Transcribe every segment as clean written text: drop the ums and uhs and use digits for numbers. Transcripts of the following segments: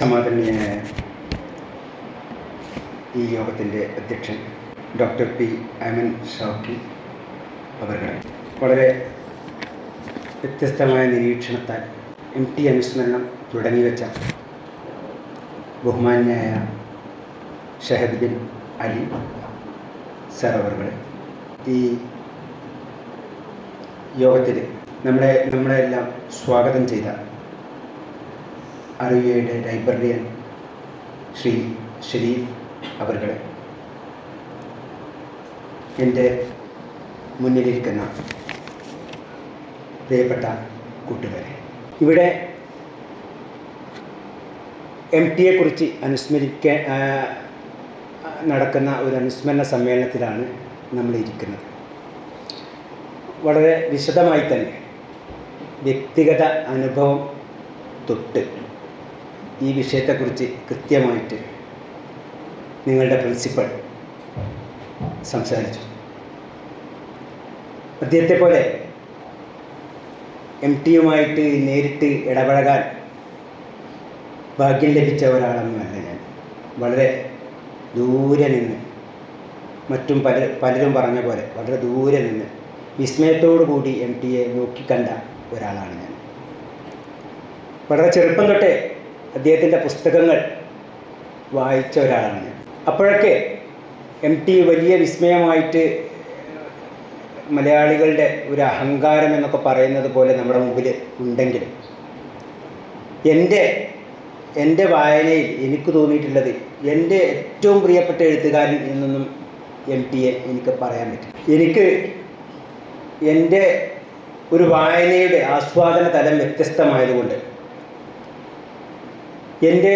സമാദരണീയനായ ഈ യോഗത്തിൻ്റെ അധ്യക്ഷൻ ഡോക്ടർ പി അയ്മൻ ഷൗക്കി അവരുടെ വളരെ വ്യത്യസ്തമായ നിരീക്ഷണത്താൽ MT അനുസ്മരണം തുടങ്ങിവെച്ച ബഹുമാന്യനായ ഷഹദ് ബിൻ അലി സർ അവരുടെ ഈ യോഗത്തിൽ നമ്മളെല്ലാം സ്വാഗതം ചെയ്ത അറിവയുടെ ലൈബ്രറിയൻ ശ്രീ ഷരീഫ് അവരുടെ എൻ്റെ മുന്നിലിരിക്കുന്ന പ്രിയപ്പെട്ട കൂട്ടുകാരെ, ഇവിടെ MTയെക്കുറിച്ച് നടക്കുന്ന ഒരു അനുസ്മരണ സമ്മേളനത്തിലാണ് നമ്മളിരിക്കുന്നത്. വളരെ വിശദമായി തന്നെ വ്യക്തിഗത അനുഭവം തൊട്ട് ഈ വിഷയത്തെക്കുറിച്ച് കൃത്യമായിട്ട് നിങ്ങളുടെ പ്രിൻസിപ്പൽ സംസാരിച്ചു. അദ്ദേഹത്തെ പോലെ MTയുമായിട്ട് നേരിട്ട് ഇടപഴകാൻ ഭാഗ്യം ലഭിച്ച ഒരാളൊന്നുമല്ല ഞാൻ. വളരെ ദൂരെ നിന്ന്, മറ്റും പലരും പറഞ്ഞ പോലെ വളരെ ദൂരെ നിന്ന് വിസ്മയത്തോടു കൂടി MTയെ നോക്കിക്കണ്ട ഒരാളാണ് ഞാൻ. വളരെ ചെറുപ്പം തൊട്ടേ അദ്ദേഹത്തിൻ്റെ പുസ്തകങ്ങൾ വായിച്ച ഒരാളാണ് ഞാൻ. അപ്പോഴൊക്കെ MT വലിയ വിസ്മയമായിട്ട് മലയാളികളുടെ ഒരു അഹങ്കാരം എന്നൊക്കെ പറയുന്നത് പോലെ നമ്മുടെ മുമ്പിൽ ഉണ്ടെങ്കിലും എൻ്റെ വായനയിൽ എനിക്ക് തോന്നിയിട്ടുള്ളത് എൻ്റെ ഏറ്റവും പ്രിയപ്പെട്ട എഴുത്തുകാരൻ എന്നൊന്നും MTയെ എനിക്ക് പറയാൻ പറ്റും. എനിക്ക് എൻ്റെ ഒരു വായനയുടെ ആസ്വാദന തലം വ്യത്യസ്തമായതുകൊണ്ട് എൻ്റെ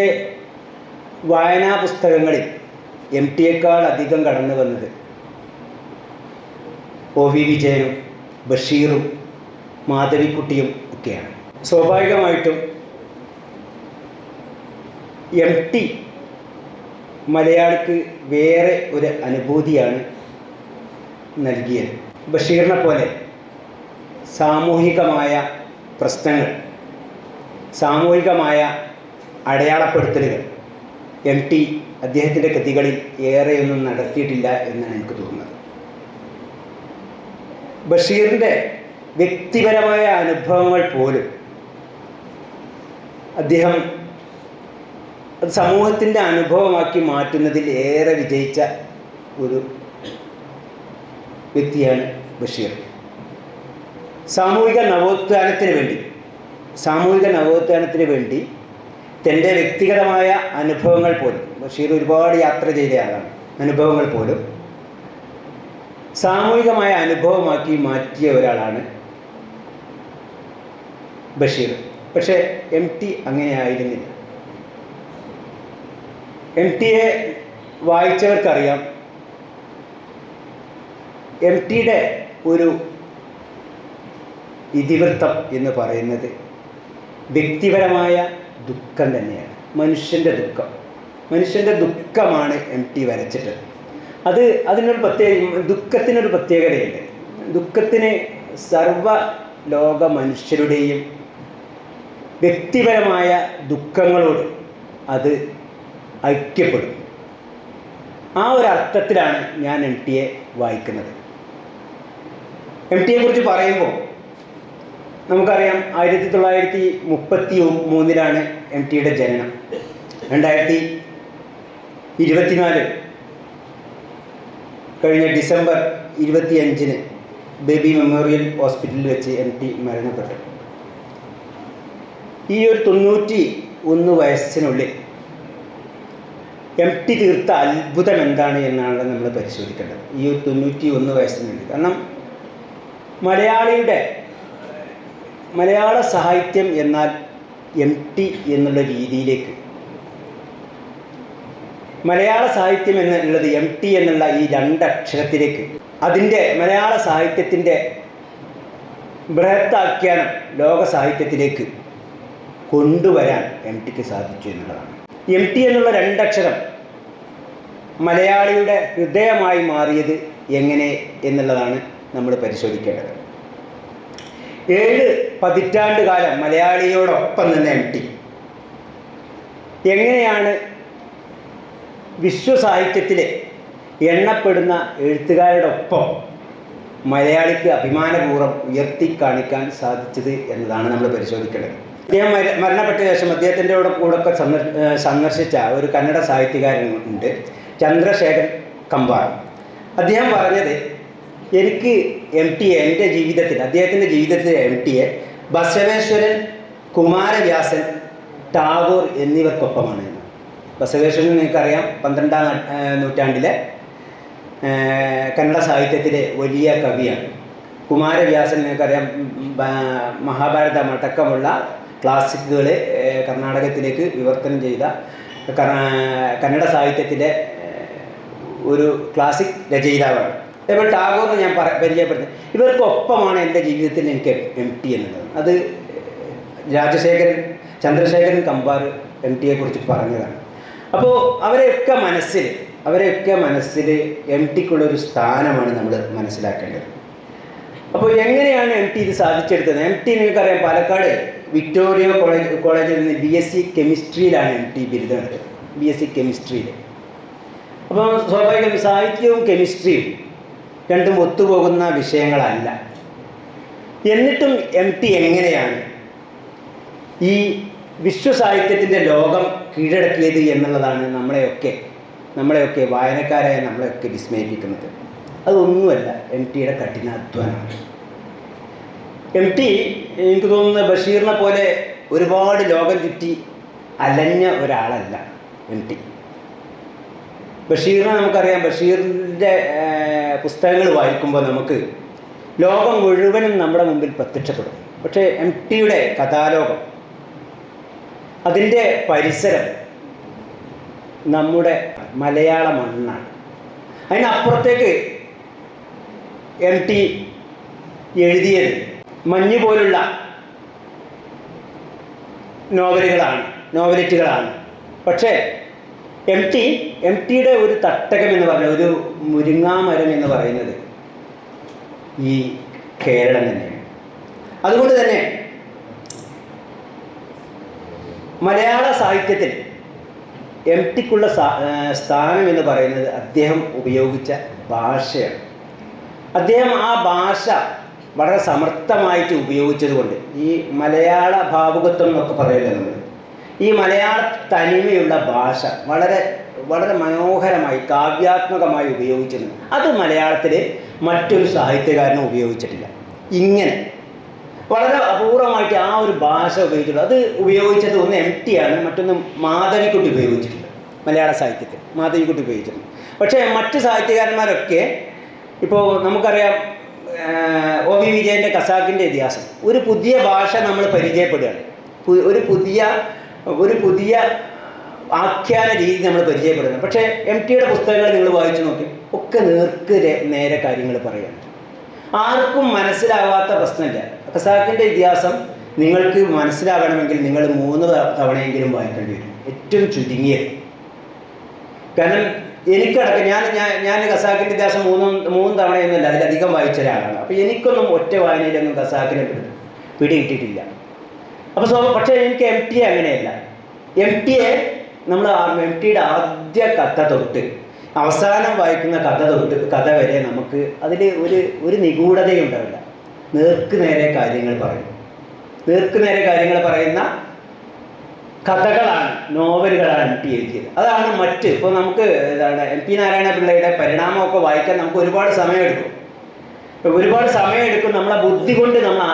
വായനാ പുസ്തകങ്ങളിൽ MTയേക്കാൾ അധികം കടന്നു വന്നത് OV വിജയനും ബഷീറും മാധവിക്കുട്ടിയും ഒക്കെയാണ്. സ്വാഭാവികമായിട്ടും MT മലയാളിക്ക് വേറെ ഒരു അനുഭൂതിയാണ് നൽകിയത്. ബഷീറിനെ പോലെ സാമൂഹികമായ പ്രശ്നങ്ങൾ, സാമൂഹികമായ അടയാളപ്പെടുത്തലുകൾ MT അദ്ദേഹത്തിൻ്റെ കൃതികളിൽ ഏറെയൊന്നും നടത്തിയിട്ടില്ല എന്നാണ് എനിക്ക് തോന്നുന്നത്. ബഷീറിൻ്റെ വ്യക്തിപരമായ അനുഭവങ്ങൾ പോലും അദ്ദേഹം അത് സമൂഹത്തിൻ്റെ അനുഭവമാക്കി മാറ്റുന്നതിൽ ഏറെ വിജയിച്ച ഒരു വ്യക്തിയാണ് ബഷീർ. സാമൂഹിക നവോത്ഥാനത്തിന് വേണ്ടി തൻ്റെ വ്യക്തിഗതമായ അനുഭവങ്ങൾ പോലും, ബഷീർ ഒരുപാട് യാത്ര ചെയ്ത ആളാണ്, അനുഭവങ്ങൾ പോലും സാമൂഹികമായ അനുഭവമാക്കി മാറ്റിയ ഒരാളാണ് ബഷീർ. പക്ഷേ MT അങ്ങനെ ആയിരുന്നില്ല. MTയെ വായിച്ചവർക്കറിയാം, MTയുടെ ഒരു ഇതിവൃത്തം എന്ന് പറയുന്നത് വ്യക്തിപരമായ ദുഃഖം തന്നെയാണ്. മനുഷ്യൻ്റെ ദുഃഖമാണ് MT വരച്ചിട്ടത്. ദുഃഖത്തിനൊരു പ്രത്യേകതയുണ്ട്. ദുഃഖത്തിന് സർവ ലോക മനുഷ്യരുടെയും വ്യക്തിപരമായ ദുഃഖങ്ങളോട് അത് ഐക്യപ്പെടും. ആ ഒരു അർത്ഥത്തിലാണ് ഞാൻ MTയെ വായിക്കുന്നത്. MTയെക്കുറിച്ച് പറയുമ്പോൾ നമുക്കറിയാം, 1933 MTയുടെ ജനനം. 2024 കഴിഞ്ഞ ഡിസംബർ 25 ബേബി മെമ്മോറിയൽ ഹോസ്പിറ്റലിൽ വെച്ച് MT മരണപ്പെട്ടു. ഈ ഒരു 91 വയസ്സിനുള്ളിൽ MT തീർത്ത അത്ഭുതം എന്താണ് എന്നാണ് നമ്മൾ പരിശോധിക്കേണ്ടത്. ഈ ഒരു 91 വയസ്സിനുള്ളിൽ, കാരണം മലയാള സാഹിത്യം എന്നാൽ MT എന്നുള്ള രീതിയിലേക്ക്, മലയാള സാഹിത്യം എന്നുള്ളത് MT എന്നുള്ള ഈ രണ്ടക്ഷരത്തിലേക്ക്, അതിൻ്റെ മലയാള സാഹിത്യത്തിൻ്റെ ബൃഹത്താഖ്യാനം ലോക സാഹിത്യത്തിലേക്ക് കൊണ്ടുവരാൻ MTക്ക് സാധിച്ചു എന്നുള്ളതാണ്. MT എന്നുള്ള രണ്ടക്ഷരം മലയാളിയുടെ ഹൃദയമായി മാറിയത് എങ്ങനെ എന്നുള്ളതാണ് നമ്മൾ പരിശോധിക്കേണ്ടത്. 7 പതിറ്റാണ്ട് കാലം മലയാളിയോടൊപ്പം നിന്ന MT എങ്ങനെയാണ് വിശ്വസാഹിത്യത്തിലെ എണ്ണപ്പെടുന്ന എഴുത്തുകാരുടെ ഒപ്പം മലയാളിക്ക് അഭിമാനപൂർവ്വം ഉയർത്തി കാണിക്കാൻ സാധിച്ചത് എന്നതാണ് നമ്മൾ പരിശോധിക്കേണ്ടത്. അദ്ദേഹം മരണപ്പെട്ട ശേഷം അദ്ദേഹത്തിൻ്റെ കൂടെ സന്ദർശിച്ച ഒരു കന്നഡ സാഹിത്യകാരൻ ഉണ്ട്, ചന്ദ്രശേഖർ കമ്പാർ. അദ്ദേഹം പറഞ്ഞത്, എനിക്ക് എം ടിയെ എൻ്റെ ജീവിതത്തിൽ, അദ്ദേഹത്തിൻ്റെ ജീവിതത്തിലെ എം ടിയെ ബസവേശ്വരൻ, കുമാരവ്യാസൻ, ടാഗോർ എന്നിവർക്കൊപ്പമാണ്. ബസവേശ്വരൻ നിങ്ങൾക്കറിയാം 12ാം നൂറ്റാണ്ടിലെ കന്നഡ സാഹിത്യത്തിലെ വലിയ കവിയാണ്. കുമാരവ്യാസൻ നിങ്ങൾക്കറിയാം മഹാഭാരതം അടക്കമുള്ള ക്ലാസിക്കുകൾ കർണാടകത്തിലേക്ക് വിവർത്തനം ചെയ്ത കന്നഡ സാഹിത്യത്തിലെ ഒരു ക്ലാസിക് രചയിതാവാണ്. അതേപോലെ ടാഗോറിനെ ഞാൻ പരിചയപ്പെടുന്നത്. ഇവർക്കൊപ്പമാണ് എൻ്റെ ജീവിതത്തിൽ എനിക്ക് എം ടി എന്നുള്ളത്. അത് ചന്ദ്രശേഖരൻ കമ്പാർ എം ടിയെക്കുറിച്ച് പറഞ്ഞതാണ്. അപ്പോൾ അവരെയൊക്കെ മനസ്സിൽ എം ടിക്കുള്ളൊരു സ്ഥാനമാണ് നമ്മൾ മനസ്സിലാക്കേണ്ടത്. അപ്പോൾ എങ്ങനെയാണ് എം ടി ഇത് സാധിച്ചെടുത്തത്? എം ടി നിങ്ങൾക്കറിയാം, പാലക്കാട് വിക്ടോറിയ കോളേജിൽ നിന്ന് BSc കെമിസ്ട്രിയിലാണ് എം ടി ബിരുദം എടുത്തത്, BSc കെമിസ്ട്രിയിൽ. അപ്പോൾ സ്വാഭാവികം സാഹിത്യവും കെമിസ്ട്രിയും രണ്ടും ഒത്തുപോകുന്ന വിഷയങ്ങളല്ല. എന്നിട്ടും എം ടി എങ്ങനെയാണ് ഈ വിശ്വസാഹിത്യത്തിൻ്റെ ലോകം കീഴടക്കിയത് എന്നുള്ളതാണ് നമ്മളെയൊക്കെ വായനക്കാരായ നമ്മളെയൊക്കെ വിസ്മയിപ്പിക്കുന്നത്. അതൊന്നുമല്ല എം ടിയുടെ കഠിനാധ്വാനമാണ്. എം ടി എനിക്ക് തോന്നുന്നത് ബഷീറിനെ പോലെ ഒരുപാട് ലോകം ചുറ്റി അലഞ്ഞ ഒരാളല്ല എം ടി. ബഷീറിനെ നമുക്കറിയാം, ബഷീറിൻ്റെ പുസ്തകങ്ങൾ വായിക്കുമ്പോൾ നമുക്ക് ലോകം മുഴുവനും നമ്മുടെ മുമ്പിൽ പ്രത്യക്ഷപ്പെടും. പക്ഷേ എം ടിയുടെ കഥാലോകം, അതിൻ്റെ പരിസരം നമ്മുടെ മലയാള മണ്ണാണ്. അതിനപ്പുറത്തേക്ക് എം ടി എഴുതിയത് മഞ്ഞ് പോലുള്ള നോവലെറ്റുകളാണ്. പക്ഷേ എം ടിയുടെ ഒരു തട്ടകം എന്ന് പറഞ്ഞ ഒരു മുരിങ്ങാമരം എന്ന് പറയുന്നത് ഈ കേരളം തന്നെയാണ്. അതുകൊണ്ട് തന്നെ മലയാള സാഹിത്യത്തിൽ എം ടിക്കുള്ള സ്ഥാനം എന്ന് പറയുന്നത് അദ്ദേഹം ഉപയോഗിച്ച ഭാഷയാണ്. അദ്ദേഹം ആ ഭാഷ വളരെ സമർത്ഥമായിട്ട് ഉപയോഗിച്ചതുകൊണ്ട്, ഈ മലയാള ഭാവുകത്വം എന്നൊക്കെ പറയുന്നത് നമ്മൾ, ഈ മലയാള തനിമയുള്ള ഭാഷ വളരെ വളരെ മനോഹരമായി കാവ്യാത്മകമായി ഉപയോഗിച്ചിരുന്നു. അത് മലയാളത്തിൽ മറ്റൊരു സാഹിത്യകാരനും ഉപയോഗിച്ചിട്ടില്ല. ഇങ്ങനെ വളരെ അപൂർവമായിട്ട് ആ ഒരു ഭാഷ ഉപയോഗിച്ചിട്ടുള്ളൂ. അത് ഉപയോഗിച്ചത് ഒന്ന് എം ടി ആണ്, മറ്റൊന്ന് മാധവിക്കുട്ടി ഉപയോഗിച്ചിട്ടുണ്ട്. മലയാള സാഹിത്യത്തിൽ മാധവിക്കുട്ടി ഉപയോഗിച്ചിട്ടുണ്ട്. പക്ഷേ മറ്റ് സാഹിത്യകാരന്മാരൊക്കെ, ഇപ്പോൾ നമുക്കറിയാം OV വിജയൻ്റെ ഖസാക്കിൻ്റെ ഇതിഹാസം, ഒരു പുതിയ ഭാഷ നമ്മൾ പരിചയപ്പെടുകയാണ്, ഒരു പുതിയ ആഖ്യാന രീതി നമ്മൾ പരിചയപ്പെടുന്നു. പക്ഷേ എം ടിയുടെ പുസ്തകങ്ങൾ നിങ്ങൾ വായിച്ചു നോക്കി, ഒക്കെ നേരെ കാര്യങ്ങൾ പറയുകയാണ്. ആർക്കും മനസ്സിലാവാത്ത പ്രശ്നമില്ല. ഖസാക്കിൻ്റെ ഇതിഹാസം നിങ്ങൾക്ക് മനസ്സിലാകണമെങ്കിൽ നിങ്ങൾ 3 തവണയെങ്കിലും വായിക്കേണ്ടി വരും, ഏറ്റവും ചുരുങ്ങിയത്. കാരണം എനിക്കടക്കം ഞാൻ ഖസാക്കിൻ്റെ ഇതിഹാസം 3 തവണയൊന്നുമില്ല, അതിലധികം വായിച്ച ഒരാളാണ്. അപ്പോൾ എനിക്കൊന്നും ഒറ്റ വായനയിലൊന്നും ഖസാക്കിനെ പിടികിട്ടിയിട്ടില്ല. അപ്പോൾ പക്ഷേ എനിക്ക് എം ടി അങ്ങനെയല്ല. എം ടിയെ നമ്മൾ എം ടിയുടെ ആദ്യ കഥ തൊട്ട് അവസാനം വായിക്കുന്ന കഥ വരെ നമുക്ക് അതിൽ ഒരു നിഗൂഢതയും ഉണ്ടാവില്ല. നേർക്കുനേരെ കാര്യങ്ങൾ പറയുന്ന കഥകളാണ്, നോവലുകളാണ് എം ടി എഴുതിയത്. അതാണ് ഇപ്പോൾ നമുക്ക് MP നാരായണ പിള്ളയുടെ പരിണാമമൊക്കെ വായിക്കാൻ നമുക്ക് ഒരുപാട് സമയമെടുക്കും. നമ്മളെ ബുദ്ധി കൊണ്ട് നമ്മൾ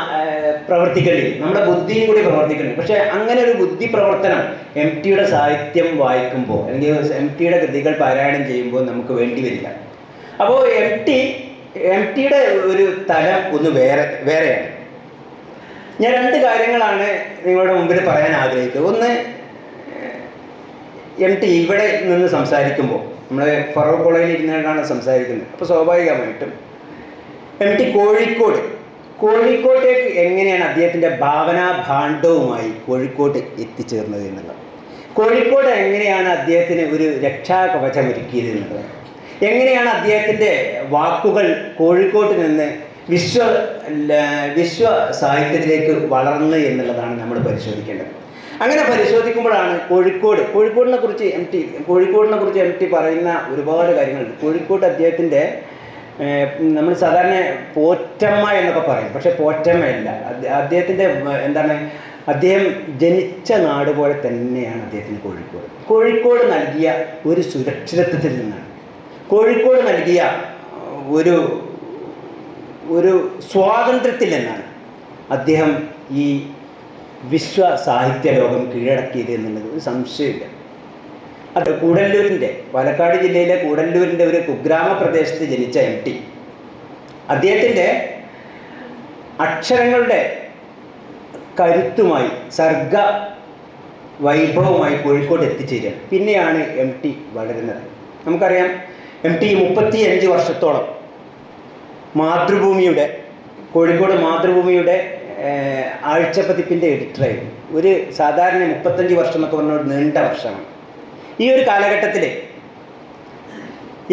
പ്രവർത്തിക്കേണ്ടി വരും, നമ്മുടെ ബുദ്ധിയും കൂടി പ്രവർത്തിക്കേണ്ടി. പക്ഷേ അങ്ങനെ ഒരു ബുദ്ധി പ്രവർത്തനം എം ടിയുടെ സാഹിത്യം വായിക്കുമ്പോൾ, അല്ലെങ്കിൽ എം ടിയുടെ കൃതികൾ പാരായണം ചെയ്യുമ്പോൾ നമുക്ക് വേണ്ടി വരില്ല. അപ്പോൾ എം ടിയുടെ ഒരു തലം ഒന്ന് വേറെയാണ്. ഞാൻ 2 കാര്യങ്ങളാണ് നിങ്ങളുടെ മുമ്പിൽ പറയാൻ ആഗ്രഹിക്കുന്നത്. ഒന്ന്, എം ടി ഇവിടെ നിന്ന് സംസാരിക്കുമ്പോൾ, നമ്മൾ ഫറൂഖ് കോളേജിൽ ഇരുന്നിട്ടാണ് സംസാരിക്കുന്നത്. അപ്പോൾ സ്വാഭാവികമായിട്ടും എം ടി കോഴിക്കോട്ടേക്ക് എങ്ങനെയാണ് അദ്ദേഹത്തിൻ്റെ ഭാവനാ ഭാണ്ഡവുമായി കോഴിക്കോട്ട് എത്തിച്ചേർന്നത് എന്നുള്ളത്, കോഴിക്കോട് എങ്ങനെയാണ് അദ്ദേഹത്തിന് ഒരു രക്ഷാകവചം ഒരുക്കിയത് എന്നുള്ളത്, എങ്ങനെയാണ് അദ്ദേഹത്തിൻ്റെ വാക്കുകൾ കോഴിക്കോട്ട് നിന്ന് വിശ്വ സാഹിത്യത്തിലേക്ക് വളർന്ന് എന്നുള്ളതാണ് നമ്മൾ പരിശോധിക്കേണ്ടത്. അങ്ങനെ പരിശോധിക്കുമ്പോഴാണ് കോഴിക്കോടിനെ കുറിച്ച് എം ടി പറയുന്ന ഒരുപാട് കാര്യങ്ങളുണ്ട്. കോഴിക്കോട് അദ്ദേഹത്തിൻ്റെ നമ്മൾ സാധാരണ പോറ്റമ്മ എന്നൊക്കെ പറയും, പക്ഷെ പോറ്റമ്മയല്ല. അദ്ദേഹത്തിൻ്റെ എന്താണ്, അദ്ദേഹം ജനിച്ച നാട് പോലെ തന്നെയാണ് അദ്ദേഹത്തിന് കോഴിക്കോട് നൽകിയ ഒരു സുരക്ഷിതത്വത്തിൽ നിന്നാണ്, കോഴിക്കോട് നൽകിയ ഒരു സ്വാതന്ത്ര്യത്തിൽ നിന്നാണ് അദ്ദേഹം ഈ വിശ്വ സാഹിത്യ ലോകം കീഴടക്കിയത് എന്നുള്ളത് ഒരു സംശയമില്ല. അത് പാലക്കാട് ജില്ലയിലെ കൂടല്ലൂരിൻ്റെ ഒരു കുഗ്രാമ പ്രദേശത്ത് ജനിച്ച എം ടി അദ്ദേഹത്തിൻ്റെ അക്ഷരങ്ങളുടെ കരുത്തുമായി സർഗ വൈഭവമായി കോഴിക്കോട് എത്തിച്ചേരുക. പിന്നെയാണ് എം ടി വളരുന്നത്. നമുക്കറിയാം, എം ടി 35 വർഷത്തോളം കോഴിക്കോട് മാതൃഭൂമിയുടെ ആഴ്ചപ്പതിപ്പിൻ്റെ എഡിറ്ററായിരുന്നു. ഒരു സാധാരണ 35 വർഷം എന്നൊക്കെ പറഞ്ഞ ഒരു നീണ്ട വർഷമാണ്. ഈ ഒരു കാലഘട്ടത്തിൽ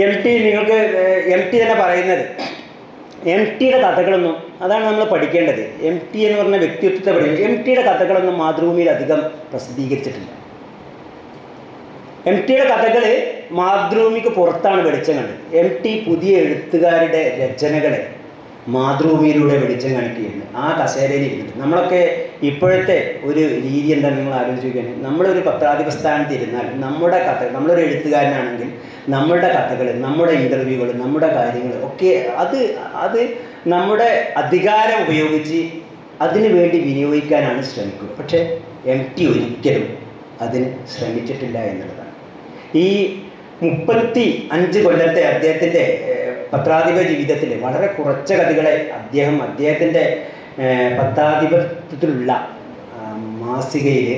എം ടി തന്നെ പറയുന്നത്, എം ടിയുടെ കഥകളൊന്നും, അതാണ് നമ്മൾ പഠിക്കേണ്ടത്, എം ടി എന്ന് പറഞ്ഞ വ്യക്തിത്വത്തെ പഠിക്കുക. എം ടിയുടെ കഥകളൊന്നും മാതൃഭൂമിയിൽ അധികം പ്രസിദ്ധീകരിച്ചിട്ടില്ല. എം ടിയുടെ കഥകൾ മാതൃഭൂമിക്ക് പുറത്താണ് വെളിച്ചം കണ്ടത്. എം ടി പുതിയ എഴുത്തുകാരുടെ രചനകളെ മാതൃഭൂമിയിലൂടെ വെളിച്ചം കാണിക്കുകയാണ്. ആ കസേരയിൽ ഇരുന്നിട്ട് നമ്മളൊക്കെ ഇപ്പോഴത്തെ ഒരു രീതി എന്താണെന്ന് നിങ്ങൾ ആലോചിക്കുകയാണ്. നമ്മളൊരു പത്രാധിപ സ്ഥാനത്ത് ഇരുന്നാൽ നമ്മുടെ കഥ, നമ്മളൊരു എഴുത്തുകാരനാണെങ്കിൽ നമ്മളുടെ കഥകൾ, നമ്മുടെ ഇൻ്റർവ്യൂകൾ, നമ്മുടെ കാര്യങ്ങൾ ഒക്കെ അത് നമ്മുടെ അധികാരം ഉപയോഗിച്ച് അതിനു വേണ്ടി വിനിയോഗിക്കാനാണ് ശ്രമിക്കുക. പക്ഷേ എം ടി ഒരിക്കലും അതിന് ശ്രമിച്ചിട്ടില്ല എന്നുള്ളതാണ്. ഈ 35 കൊല്ലത്തെ അദ്ദേഹത്തിൻ്റെ പത്രാധിപ ജീവിതത്തിൽ വളരെ കുറച്ച് കഥകളെ അദ്ദേഹത്തിൻ്റെ പത്രാധിപത്യത്തിലുള്ള മാസികയിൽ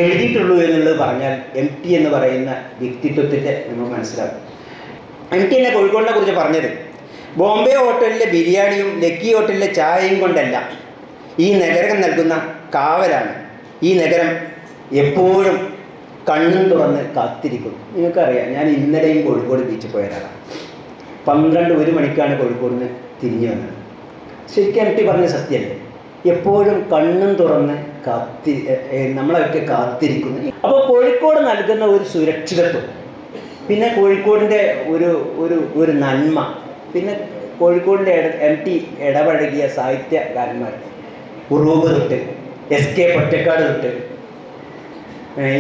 എഴുതിയിട്ടുള്ളൂ എന്നുള്ളത് പറഞ്ഞാൽ എം ടി എന്ന് പറയുന്ന വ്യക്തിത്വത്തിൻ്റെ നമ്മൾ മനസ്സിലാക്കും. എം ടി എന്നെ കോഴിക്കോടിനെ കുറിച്ച് പറഞ്ഞത്, ബോംബെ ഹോട്ടലിലെ ബിരിയാണിയും ലക്കി ഹോട്ടലിലെ ചായയും കൊണ്ടല്ല ഈ നഗരം നൽകുന്ന കാവലാണ്. ഈ നഗരം എപ്പോഴും കണ്ണും തുറന്ന് കാത്തിരിക്കും. നിങ്ങൾക്കറിയാം, ഞാൻ ഇന്നലെയും കോഴിക്കോട് ബീച്ചിൽ പോയതാണ്. 12-1 മണിക്കാണ് കോഴിക്കോട് നിന്ന് തിരിഞ്ഞു വന്നത്. ശരിക്കും എം ടി പറഞ്ഞ സത്യമല്ലേ, എപ്പോഴും കണ്ണും തുറന്ന് നമ്മളൊക്കെ കാത്തിരിക്കുന്നു. അപ്പോൾ കോഴിക്കോട് നൽകുന്ന ഒരു സുരക്ഷിതത്വം, പിന്നെ കോഴിക്കോടിൻ്റെ ഒരു നന്മ, പിന്നെ കോഴിക്കോടിൻ്റെ എം ടി ഇടപഴകിയ സാഹിത്യകാരന്മാർ, ഉറൂബ് തൊട്ട് SK പൊറ്റക്കാട് തൊട്ട്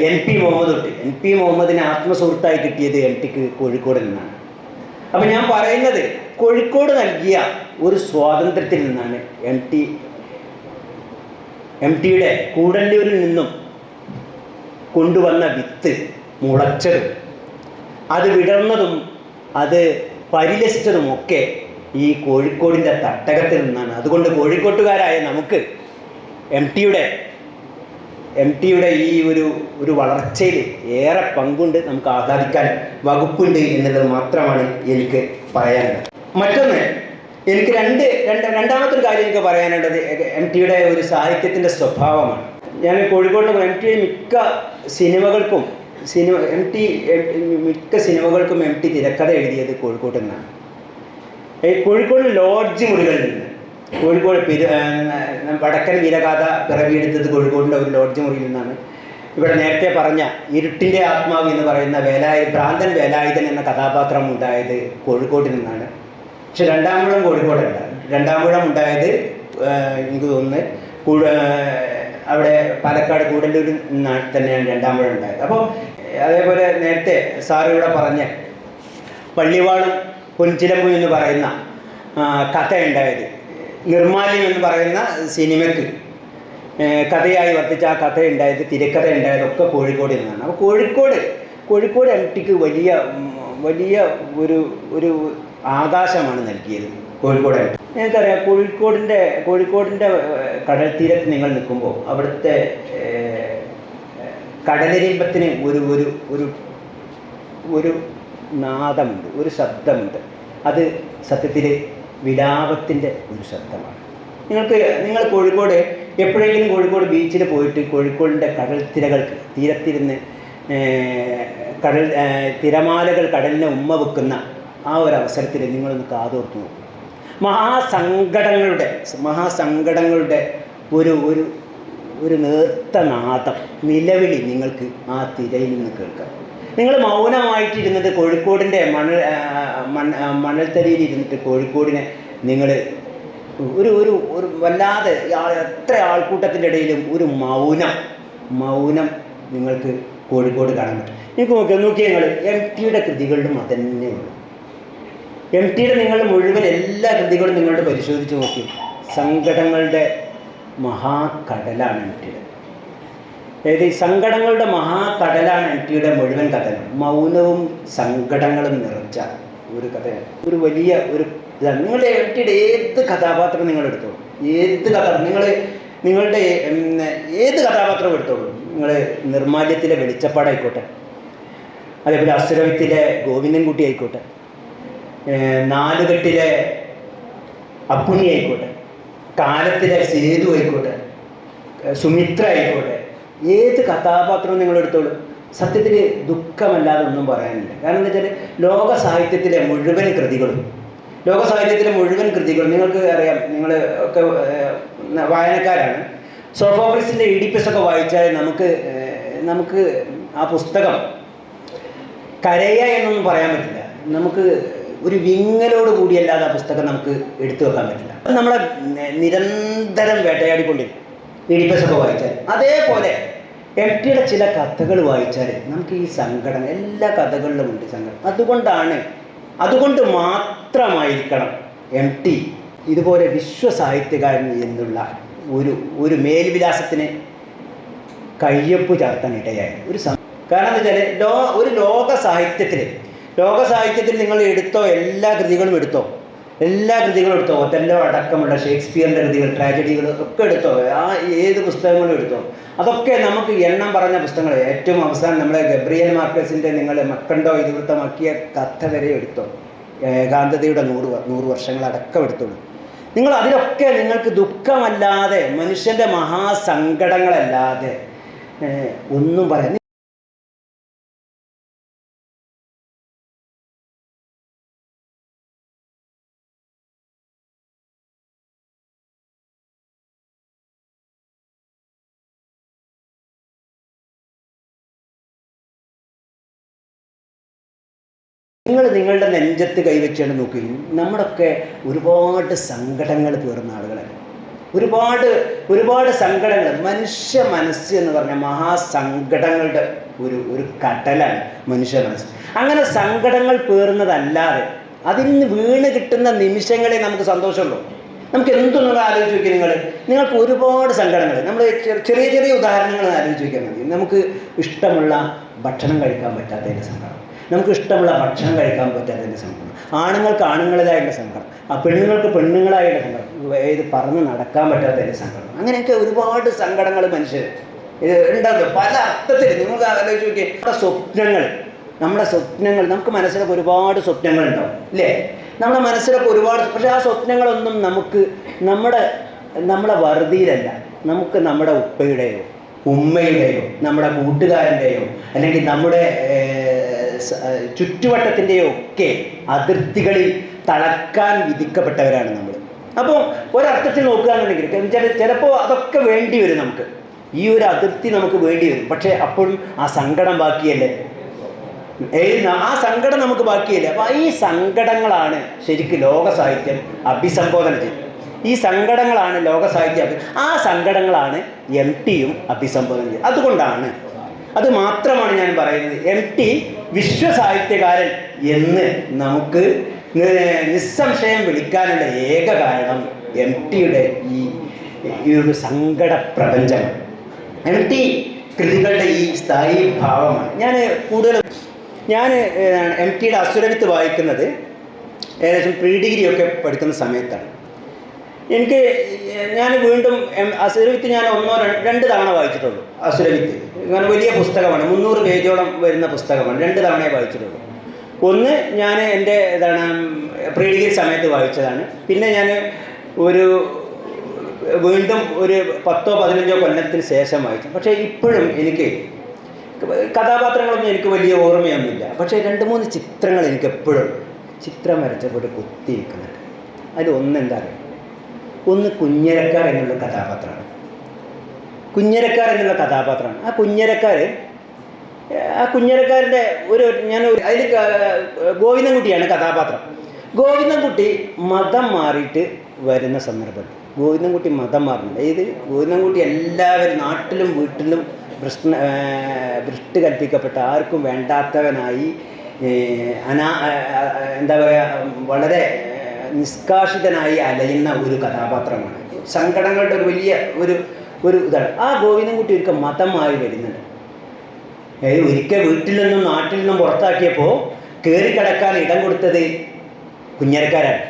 NP മുഹമ്മദിനെ ആത്മസുഹൃത്തായി കിട്ടിയത് എം ടിക്ക് കോഴിക്കോട് നിന്നാണ്. അപ്പം ഞാൻ പറയുന്നത്, കോഴിക്കോട് നൽകിയ ഒരു സ്വാതന്ത്ര്യത്തിൽ നിന്നാണ് എം ടിയുടെ കൂടല്ലൂരിൽ നിന്നും കൊണ്ടുവന്ന വിത്ത് മുളച്ചതും അത് വിടർന്നതും അത് പരിലസിച്ചതുമൊക്കെ ഈ കോഴിക്കോടിൻ്റെ തട്ടകത്തിൽ നിന്നാണ്. അതുകൊണ്ട് കോഴിക്കോട്ടുകാരായ നമുക്ക് എം ടിയുടെ ഈ ഒരു വളർച്ചയിൽ ഏറെ പങ്കുണ്ട്, നമുക്ക് ആഹ്ലാദിക്കാൻ വകുപ്പുണ്ട് എന്നുള്ളത് മാത്രമാണ് എനിക്ക് പറയാനുള്ളത്. മറ്റൊന്ന്, എനിക്ക് രണ്ടാമത്തെ ഒരു കാര്യം എനിക്ക് പറയാനുള്ളത് എം ടിയുടെ ഒരു സാഹിത്യത്തിൻ്റെ സ്വഭാവമാണ്. ഞാൻ കോഴിക്കോട് എം ടി മിക്ക സിനിമകൾക്കും എം ടി തിരക്കഥ എഴുതിയത് കോഴിക്കോട്ട് നിന്നാണ്. കോഴിക്കോട് ലോഡ്ജ് മുറികളിൽ നിന്ന്, കോഴിക്കോട് വടക്കൻ വീരഗാഥ പിറവിയെടുത്തത് കോഴിക്കോടിൻ്റെ ഒരു ലോഡ്ജ് മുറിയിൽ നിന്നാണ്. ഇവിടെ നേരത്തെ പറഞ്ഞ ഇരുട്ടിൻ്റെ ആത്മാവ് എന്ന് പറയുന്ന ഭ്രാന്തൻ വേലായുധൻ എന്ന കഥാപാത്രം ഉണ്ടായത് കോഴിക്കോട്ടിൽ നിന്നാണ്. പക്ഷെ രണ്ടാമൂഴം കോഴിക്കോടല്ല. രണ്ടാമൂഴം ഉണ്ടായത് എനിക്ക് തോന്നുന്നത് അവിടെ പാലക്കാട് കൂടല്ലൂരിൽ നിന്നാണ് തന്നെയാണ് രണ്ടാമൂഴം ഉണ്ടായത്. അപ്പോൾ അതേപോലെ നേരത്തെ സാർ ഇവിടെ പറഞ്ഞ പള്ളിവാളും പൊൻചിലമ്പും എന്ന് പറയുന്ന കഥ ഉണ്ടായത്, നിർമ്മാല്യം എന്ന് പറയുന്ന സിനിമയ്ക്ക് കഥയായി വർത്തിച്ച ആ കഥ ഉണ്ടായത്, തിരക്കഥ ഉണ്ടായതൊക്കെ കോഴിക്കോട് നിന്നാണ്. അപ്പോൾ കോഴിക്കോട് എം ടിക്ക് വലിയ ഒരു ആകാശമാണ് നൽകിയത് കോഴിക്കോട്. ഞങ്ങൾക്കറിയാം, കോഴിക്കോടിൻ്റെ കടൽ തീരത്ത് നിങ്ങൾ നിൽക്കുമ്പോൾ അവിടുത്തെ കടലിരിമ്പത്തിന് ഒരു നാദമുണ്ട്, ഒരു ശബ്ദമുണ്ട്. അത് സത്യത്തിൽ വിലാപത്തിൻ്റെ ഒരു ശബ്ദമാണ്. നിങ്ങൾ കോഴിക്കോട് എപ്പോഴെങ്കിലും കോഴിക്കോട് ബീച്ചിൽ പോയിട്ട് കോഴിക്കോടിൻ്റെ തീരത്തിരുന്ന് തിരമാലകൾ കടലിനെ ഉമ്മ വെക്കുന്ന ആ ഒരു അവസരത്തിൽ നിങ്ങളൊന്ന് കാതോർത്ത് നോക്കും. മഹാസങ്കടങ്ങളുടെ ഒരു നേർത്ത നാദം, നിലവിളി നിങ്ങൾക്ക് ആ തിരയിൽ നിന്ന് കേൾക്കാം. നിങ്ങൾ മൗനമായിട്ടിരുന്നിട്ട് കോഴിക്കോടിൻ്റെ മണൽത്തരിയിൽ ഇരുന്നിട്ട് കോഴിക്കോടിനെ നിങ്ങൾ ഒരു ഒരു ഒരു വല്ലാതെ എത്ര ആൾക്കൂട്ടത്തിൻ്റെ ഇടയിലും ഒരു മൗനം നിങ്ങൾക്ക് കോഴിക്കോട് കാണാൻ പറ്റും. നിങ്ങൾക്ക് നോക്കിയാൽ നിങ്ങൾ എം ടിയുടെ കൃതികളിലും അതന്നെ ഉള്ളൂ. എം ടിയുടെ നിങ്ങൾ മുഴുവൻ എല്ലാ കൃതികളും നിങ്ങളുടെ പരിശോധിച്ച് നോക്കി, സങ്കടങ്ങളുടെ മഹാകടലാണ് എം ടിയുടെ. അതായത് ഈ സങ്കടങ്ങളുടെ മഹാകടലാണ് എം ടിയുടെ മുഴുവൻ കഥകൾ. മൗനവും സങ്കടങ്ങളും നിറച്ച ഒരു കഥയാണ്, ഒരു വലിയ ഒരു ഇതാണ്. നിങ്ങളുടെ എം ടിയുടെ ഏത് കഥാപാത്രം നിങ്ങളെടുത്തോളൂ, നിങ്ങളുടെ ഏത് കഥാപാത്രം എടുത്തോളൂ. നിങ്ങൾ നിർമാല്യത്തിലെ വെളിച്ചപ്പാടായിക്കോട്ടെ, അതേപോലെ അസുരവിത്തിലെ ഗോവിന്ദൻകുട്ടി ആയിക്കോട്ടെ, നാലുകെട്ടിലെ അപ്പുണ്ണി ആയിക്കോട്ടെ, കാലത്തിലെ സേതു ആയിക്കോട്ടെ, സുമിത്ര ആയിക്കോട്ടെ, ഏത് കഥാപാത്രവും നിങ്ങളെടുത്തോളൂ, സത്യത്തിൽ ദുഃഖമല്ലാതെ ഒന്നും പറയാനില്ല. കാരണം എന്താ വെച്ചാൽ ലോക സാഹിത്യത്തിലെ മുഴുവൻ കൃതികളും നിങ്ങൾക്ക് അറിയാം, നിങ്ങൾ ഒക്കെ വായനക്കാരാണ്. സോഫോക്ലിസിൻ്റെ ഈഡിപ്പസ് ഒക്കെ വായിച്ചാൽ നമുക്ക് ആ പുസ്തകം കരയുക എന്നൊന്നും പറയാൻ പറ്റില്ല. നമുക്ക് ഒരു വിങ്ങലോട് കൂടിയല്ലാതെ ആ പുസ്തകം നമുക്ക് എടുത്തു വെക്കാൻ പറ്റില്ല. അത് നമ്മളെ നിരന്തരം വേട്ടയാടിക്കൊണ്ടിരിക്കും ഈഡിപ്പസ് ഒക്കെ വായിച്ചാൽ. അതേപോലെ എം ടിയുടെ ചില കഥകൾ വായിച്ചാൽ നമുക്ക് ഈ സങ്കടം എല്ലാ കഥകളിലും ഉണ്ട് സങ്കടം. അതുകൊണ്ട് മാത്രമായിരിക്കണം എം ടി ഇതുപോലെ വിശ്വസാഹിത്യകാരൻ എന്നുള്ള ഒരു മേൽവിലാസത്തിന് കയ്യൊപ്പ് ചാർത്താൻ ഇടയായി. കാരണം എന്താ വെച്ചാൽ ഒരു ലോക സാഹിത്യത്തിൽ നിങ്ങൾ എടുത്തോ, എല്ലാ കൃതികളും എടുത്തോ, ഒതെല്ലോ അടക്കമുള്ള ഷേക്സ്പിയറിൻ്റെ കൃതികൾ, ട്രാജഡികൾ ഒക്കെ എടുത്തോ, ഏത് പുസ്തകങ്ങളും എടുത്തോ, അതൊക്കെ നമുക്ക് എണ്ണം പറഞ്ഞ പുസ്തകങ്ങൾ. ഏറ്റവും അവസാനം നമ്മളെ ഗബ്രിയേൽ മാർക്വസിൻ്റെ നിങ്ങൾ മക്കണ്ടോ ഇതിവൃത്തമാക്കിയ കഥ വരെ എടുത്തോ, ഏകാന്തതയുടെ 100 വർഷങ്ങളടക്കം എടുത്തോളൂ. നിങ്ങൾ അതിലൊക്കെ നിങ്ങൾക്ക് ദുഃഖമല്ലാതെ, മനുഷ്യൻ്റെ മഹാസങ്കടങ്ങളല്ലാതെ ഒന്നും പറയാൻ നിങ്ങളുടെ നെഞ്ചത്ത് കൈവച്ചാണ് നോക്കി. നമ്മളൊക്കെ ഒരുപാട് സങ്കടങ്ങൾ പേറുന്ന ആളുകളാണ്. ഒരുപാട് സങ്കടങ്ങൾ. മനുഷ്യ മനസ്സ് എന്ന് പറഞ്ഞാൽ മഹാസങ്കടങ്ങളുടെ ഒരു കടലാണ് മനുഷ്യ മനസ്സ്. അങ്ങനെ സങ്കടങ്ങൾ പേറുന്നതല്ലാതെ അതിന് വീണ് കിട്ടുന്ന നിമിഷങ്ങളെ നമുക്ക് സന്തോഷമുള്ളൂ. നമുക്ക് എന്തൊന്നും ആലോചിച്ച് നോക്കി. നിങ്ങൾക്ക് ഒരുപാട് സങ്കടങ്ങൾ, നമ്മൾ ചെറിയ ഉദാഹരണങ്ങൾ ആലോചിച്ച് നോക്കിയാൽ മതി. നമുക്ക് ഇഷ്ടമുള്ള ഭക്ഷണം കഴിക്കാൻ പറ്റാത്തതിൻ്റെ സങ്കടം, നമുക്ക് ഇഷ്ടമുള്ള ഭക്ഷണം കഴിക്കാൻ പറ്റാത്തതിൻ്റെ സങ്കടം, ആണുങ്ങൾക്ക് ആണുങ്ങളതായുള്ള സങ്കടം, പെണ്ണുങ്ങൾക്ക് പെണ്ണുങ്ങളായുള്ള സങ്കടം, ഇത് പറന്ന് നടക്കാൻ പറ്റാത്തതിൻ്റെ സങ്കടം. അങ്ങനെയൊക്കെ ഒരുപാട് സങ്കടങ്ങൾ മനുഷ്യർ ഉണ്ടാകും പല അർത്ഥത്തിൽ. നിങ്ങൾക്ക് ആലോചിച്ച് നോക്കി, നമ്മുടെ സ്വപ്നങ്ങൾ നമുക്ക് മനസ്സിലൊക്കെ ഒരുപാട് സ്വപ്നങ്ങളുണ്ടാവും അല്ലേ? നമ്മുടെ മനസ്സിലൊക്കെ ഒരുപാട്. പക്ഷേ ആ സ്വപ്നങ്ങളൊന്നും നമുക്ക് നമ്മളെ വറുതിയിലല്ല. നമുക്ക് നമ്മുടെ ഉപ്പയുടെയോ ഉമ്മയുടെയോ നമ്മുടെ കൂട്ടുകാരൻ്റെയോ അല്ലെങ്കിൽ നമ്മുടെ ചുറ്റുവട്ടത്തിൻ്റെയോ ഒക്കെ അതിർത്തികളിൽ തളക്കാൻ വിധിക്കപ്പെട്ടവരാണ് നമ്മൾ. അപ്പോൾ ഒരർത്ഥത്തിൽ നോക്കുകയാണെന്നുണ്ടെങ്കിൽ ചിലപ്പോൾ അതൊക്കെ വേണ്ടി വരും. നമുക്ക് ഈ ഒരു അതിർത്തി നമുക്ക് വേണ്ടി വരും. പക്ഷേ അപ്പോഴും ആ സങ്കടം ബാക്കിയല്ലേ? ആ സങ്കടം നമുക്ക് ബാക്കിയല്ലേ? അപ്പോൾ ഈ സങ്കടങ്ങളാണ് ശരിക്കും ലോക സാഹിത്യം അഭിസംബോധന ചെയ്തത്. ഈ സങ്കടങ്ങളാണ് ലോക സാഹിത്യം. ആ സങ്കടങ്ങളാണ് എം ടിയും അഭിസംബോധന ചെയ്തത്. അതുകൊണ്ടാണ്, അത് മാത്രമാണ് ഞാൻ പറയുന്നത്, എം ടി വിശ്വസാഹിത്യകാരൻ എന്ന് നമുക്ക് നിസ്സംശയം വിളിക്കാനുള്ള ഏക കാരണം എം ടിയുടെ ഈ ഒരു സങ്കട പ്രപഞ്ചമാണ്. എം ടി കൃതികളുടെ ഈ സ്ഥായി ഭാവമാണ്. ഞാൻ എം ടിയുടെ അസുരവിത്ത് വായിക്കുന്നത് ഏകദേശം പ്രീ ഡിഗ്രി ഒക്കെ പഠിക്കുന്ന സമയത്താണ്. ഞാൻ വീണ്ടും അസുരവിത്ത് ഞാൻ 1-2 തവണ വായിച്ചിട്ടുള്ളൂ. അസുരവിത്ത് അങ്ങനെ വലിയ പുസ്തകമാണ്, 300 പേജോളം വരുന്ന പുസ്തകമാണ്. 2 തവണയെ വായിച്ചിട്ടുള്ളൂ. ഒന്ന് ഞാൻ എൻ്റെ പ്രീ ഡിഗ്രി സമയത്ത് വായിച്ചതാണ്. പിന്നെ ഞാൻ വീണ്ടും ഒരു 10-15 കൊല്ലത്തിന് ശേഷം വായിച്ചു. പക്ഷേ ഇപ്പോഴും എനിക്ക് കഥാപാത്രങ്ങളൊന്നും എനിക്ക് വലിയ ഓർമ്മയൊന്നുമില്ല. പക്ഷേ 2-3 ചിത്രങ്ങൾ എനിക്ക് എപ്പോഴും ചിത്രം വരച്ചപ്പോൾ കുത്തി നിൽക്കുന്നുണ്ട്. അതിൽ ഒന്ന് കുഞ്ഞിരക്കാർ എന്നുള്ള കഥാപാത്രമാണ്. കുഞ്ഞിരക്കാർ എന്നുള്ള കഥാപാത്രമാണ്. ആ കുഞ്ഞിരക്കാരൻ്റെ അതിൽ ഗോവിന്ദൻകുട്ടിയാണ് കഥാപാത്രം. ഗോവിന്ദൻകുട്ടി മതം മാറിയിട്ട് വരുന്ന സന്ദർഭം. ഗോവിന്ദൻകുട്ടി മതം മാറുന്നുണ്ട്. ഗോവിന്ദൻകുട്ടി എല്ലാവരും നാട്ടിലും വീട്ടിലും ഭ്രഷ്ട് കൽപ്പിക്കപ്പെട്ട ആർക്കും വേണ്ടാത്തവനായി എന്താ പറയുക, വളരെ നിഷ്കാഷിതനായി അലയുന്ന ഒരു കഥാപാത്രമാണ്. സങ്കടങ്ങളുടെ ഒരു വലിയ ഒരു ഇതാണ്. ആ ഗോവിന്ദൻകുട്ടി ഒരിക്കൽ മതം മാറി വരുന്നുണ്ട്. ഒരിക്കൽ വീട്ടിൽ നിന്നും നാട്ടിൽ നിന്നും പുറത്താക്കിയപ്പോൾ കയറിക്കിടക്കാൻ ഇടം കൊടുത്തത് കുഞ്ഞിരക്കാരാണ്.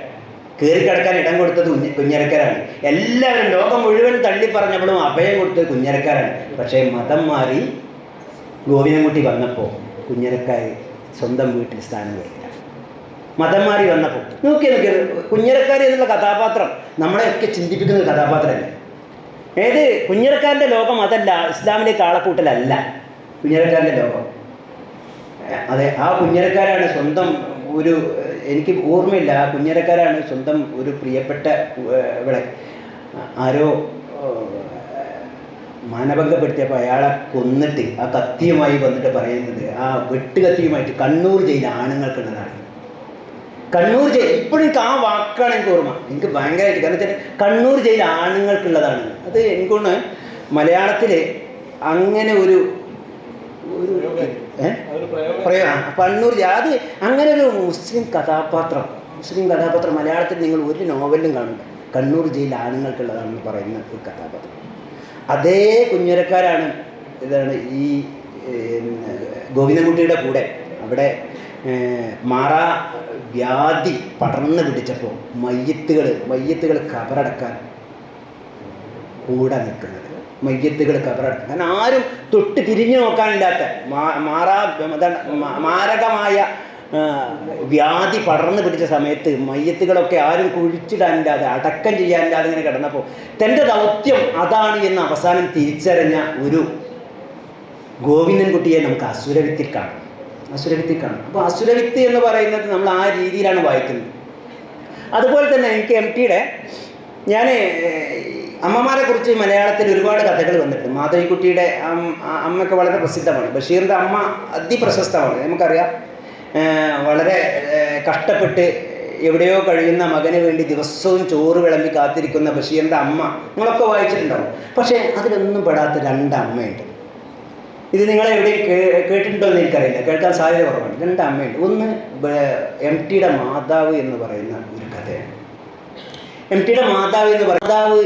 കുഞ്ഞിരക്കാരാണ്. എല്ലാവരും ലോകം മുഴുവൻ തള്ളി പറഞ്ഞപ്പോഴും അഭയം കൊടുത്തത് കുഞ്ഞിരക്കാരാണ്. പക്ഷേ മതം മാറി ഗോവിന്ദൻകുട്ടി വന്നപ്പോൾ കുഞ്ഞിരക്കാർ സ്വന്തം വീട്ടിൽ സ്ഥാനം വരില്ല. മതം മാറി വന്നപ്പോൾ നോക്കിയത് കുഞ്ഞിരക്കാർ എന്നുള്ള കഥാപാത്രം നമ്മളെയൊക്കെ ചിന്തിപ്പിക്കുന്ന ഒരു കഥാപാത്രമല്ല. കുഞ്ഞിരക്കാരൻ്റെ ലോകം അതല്ല, ഇസ്ലാമിലേക്ക് ആളക്കൂട്ടലല്ല കുഞ്ഞിരക്കാരൻ്റെ ലോകം. അതെ, ആ കുഞ്ഞിരക്കാരാണ് സ്വന്തം എനിക്ക് ഓർമ്മയില്ല, ആ കുഞ്ഞിരക്കാരാണ് സ്വന്തം ഒരു പ്രിയപ്പെട്ട ഇവിടെ ആരോ മാനഭംഗപ്പെടുത്തിയപ്പോൾ അയാളെ കൊന്നിട്ട് ആ കത്തിയുമായി വന്നിട്ട് പറയുന്നത്, ആ വെട്ടുകത്തിയുമായിട്ട് കണ്ണൂർ ജയിൽ ആണുങ്ങൾക്കുള്ളതാണ്. കണ്ണൂർ ജയിൽ ഇപ്പോഴും എനിക്ക് ആ വാക്കാണ് എനിക്ക് ഓർമ്മ. എനിക്ക് ഭയങ്കരമായിട്ട്, കാരണം വെച്ചാൽ കണ്ണൂർ ജയിൽ ആണുങ്ങൾക്കുള്ളതാണ്. അത് എനിക്കൊന്ന് മലയാളത്തിൽ അങ്ങനെ ഒരു കണ്ണൂർ അത് അങ്ങനെ ഒരു മുസ്ലിം കഥാപാത്രം മലയാളത്തിൽ നിങ്ങൾ ഒരു നോവലിലും കാണില്ല. കണ്ണൂർ ജയിൽ ആണുങ്ങൾക്കുള്ളതാണെന്ന് പറയുന്ന ഒരു കഥാപാത്രം. അതേ കുഞ്ഞിരക്കാരാണ് ഈ ഗോവിന്ദൻകുട്ടിയുടെ കൂടെ അവിടെ മാറാ വ്യാധി പടർന്നു പിടിച്ചപ്പോൾ മയ്യത്തുകൾ കബറടക്കാൻ കൂടെ നിൽക്കുന്നത്. കാരണം ആരും തൊട്ട് തിരിഞ്ഞു നോക്കാനില്ലാത്ത മാരകമായ വ്യാധി പടർന്നു പിടിച്ച സമയത്ത് മയ്യത്തുകളൊക്കെ ആരും കുഴിച്ചിടാനില്ലാതെ അടക്കം ചെയ്യാനില്ലാതെ ഇങ്ങനെ കിടന്നപ്പോൾ തൻ്റെ ദൗത്യം അതാണ് എന്ന് അവസാനം തിരിച്ചറിഞ്ഞ ഒരു ഗോവിന്ദൻകുട്ടിയെ നമുക്ക് അസുരവിത്തിൽ കാണാം. അപ്പോൾ അസുരവിത്ത് എന്ന് പറയുന്നത് നമ്മൾ ആ രീതിയിലാണ് വായിക്കുന്നത്. അതുപോലെ തന്നെ എനിക്ക് MTയുടെ ഞാൻ അമ്മമാരെ കുറിച്ച് മലയാളത്തിൽ ഒരുപാട് കഥകൾ വന്നിട്ടുണ്ട്. മാധവിക്കുട്ടിയുടെ അമ്മയൊക്കെ വളരെ പ്രസിദ്ധമാണ്. ബഷീറിൻ്റെ അമ്മ അതിപ്രശസ്തമാണ്, നമുക്കറിയാം. വളരെ കഷ്ടപ്പെട്ട് എവിടെയോ കഴിയുന്ന മകന് വേണ്ടി ദിവസവും ചോറ് വിളമ്പി കാത്തിരിക്കുന്ന ബഷീറിൻ്റെ അമ്മ നിങ്ങളൊക്കെ വായിച്ചിട്ടുണ്ടാവും. പക്ഷേ അതിലൊന്നും പെടാത്ത രണ്ട് അമ്മയുണ്ട്. ഇത് നിങ്ങളെവിടെയും കേട്ടിട്ടുണ്ടോ എന്ന് എനിക്കറിയില്ല, കേൾക്കാൻ സാധ്യത കുറവാണ്. രണ്ട് അമ്മയുണ്ട്. ഒന്ന് MTയുടെ മാതാവ് എന്ന് പറയുന്ന ഒരു കഥയാണ്. MTയുടെ മാതാവ്